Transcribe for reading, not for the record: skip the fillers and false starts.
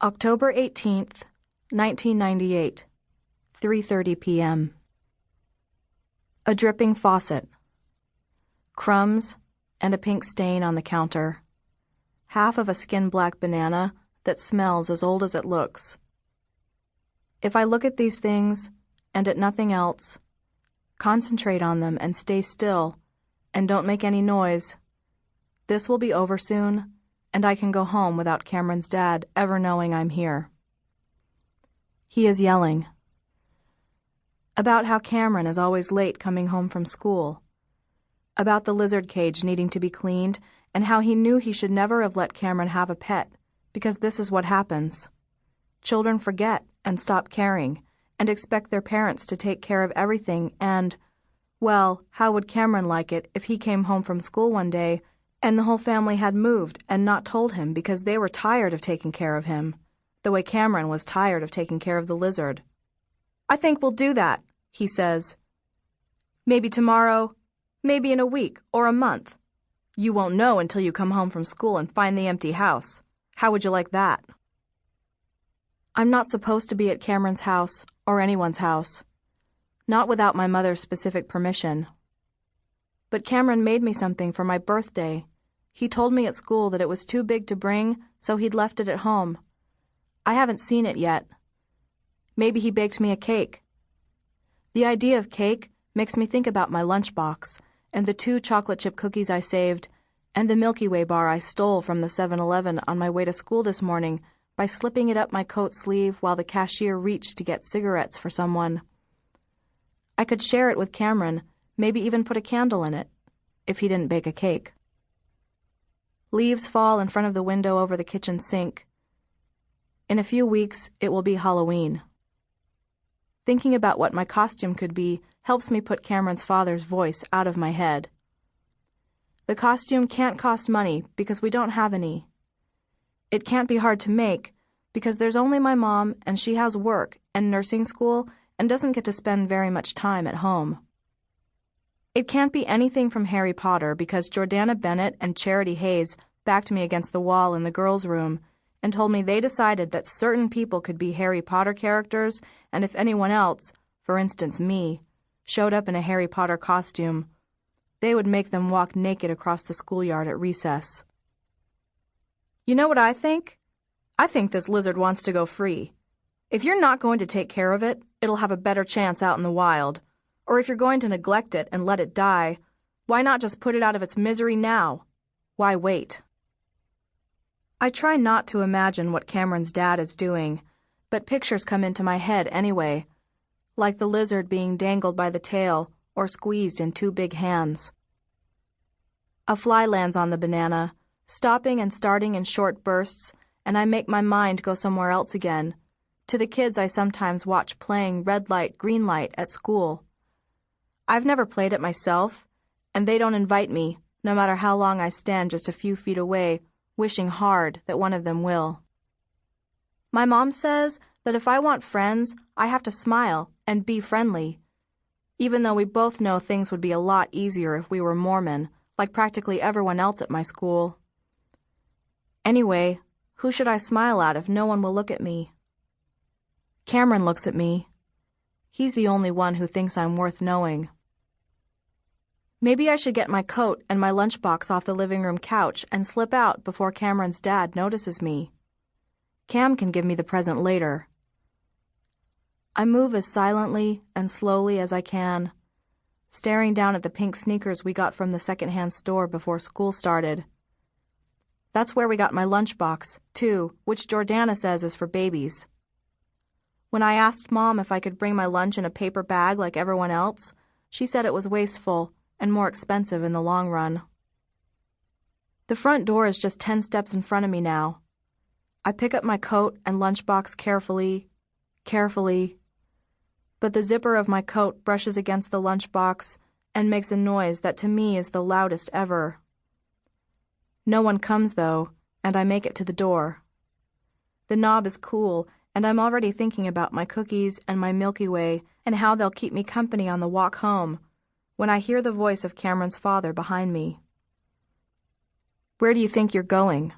October 18th, 1998, 3:30 p.m. A dripping faucet. Crumbs and a pink stain on the counter. Half of a skin-black banana that smells as old as it looks. If I look at these things, and at nothing else, concentrate on them and stay still, and don't make any noise, this will be over soon, and I can go home without Cameron's dad ever knowing I'm here. He is yelling about how Cameron is always late coming home from school, about the lizard cage needing to be cleaned, and how he knew he should never have let Cameron have a pet, because this is what happens. Children forget and stop caring, and expect their parents to take care of everything, and, well, how would Cameron like it if he came home from school one day and the whole family had moved and not told him because they were tired of taking care of him, the way Cameron was tired of taking care of the lizard? "I think we'll do that," he says. "Maybe tomorrow, maybe in a week or a month. You won't know until you come home from school and find the empty house. How would you like that?" I'm not supposed to be at Cameron's house or anyone's house, not without my mother's specific permission. But Cameron made me something for my birthday. He told me at school that it was too big to bring, so he'd left it at home. I haven't seen it yet. Maybe he baked me a cake. The idea of cake makes me think about my lunchbox and the 2 chocolate chip cookies I saved and the Milky Way bar I stole from the 7-Eleven on my way to school this morning by slipping it up my coat sleeve while the cashier reached to get cigarettes for someone. I could share it with Cameron, maybe even put a candle in it, if he didn't bake a cake. Leaves fall in front of the window over the kitchen sink. In a few weeks, it will be Halloween. Thinking about what my costume could be helps me put Cameron's father's voice out of my head. The costume can't cost money because we don't have any. It can't be hard to make because there's only my mom and she has work and nursing school and doesn't get to spend very much time at home. It can't be anything from Harry Potter because Jordana Bennett and Charity Hayes backed me against the wall in the girls' room and told me they decided that certain people could be Harry Potter characters, and if anyone else, for instance me, showed up in a Harry Potter costume, they would make them walk naked across the schoolyard at recess. You know what I think? I think this lizard wants to go free. If you're not going to take care of it, it'll have a better chance out in the wild. Or if you're going to neglect it and let it die, why not just put it out of its misery now? Why wait? I try not to imagine what Cameron's dad is doing, but pictures come into my head anyway, like the lizard being dangled by the tail or squeezed in 2 big hands. A fly lands on the banana, stopping and starting in short bursts, and I make my mind go somewhere else again, to the kids I sometimes watch playing red light, green light at school. I've never played it myself, and they don't invite me, no matter how long I stand just a few feet away, wishing hard that one of them will. My mom says that if I want friends, I have to smile and be friendly, even though we both know things would be a lot easier if we were Mormon, like practically everyone else at my school. Anyway, who should I smile at if no one will look at me? Cameron looks at me. He's the only one who thinks I'm worth knowing. Maybe I should get my coat and my lunchbox off the living room couch and slip out before Cameron's dad notices me. Cam can give me the present later. I move as silently and slowly as I can, staring down at the pink sneakers we got from the secondhand store before school started. That's where we got my lunchbox, too, which Jordana says is for babies. When I asked Mom if I could bring my lunch in a paper bag like everyone else, she said it was wasteful and more expensive in the long run. The front door is just 10 steps in front of me now. I pick up my coat and lunchbox carefully, but the zipper of my coat brushes against the lunchbox and makes a noise that to me is the loudest ever. No one comes, though, and I make it to the door. The knob is cool, and I'm already thinking about my cookies and my Milky Way and how they'll keep me company on the walk home, when I hear the voice of Cameron's father behind me. "Where do you think you're going?"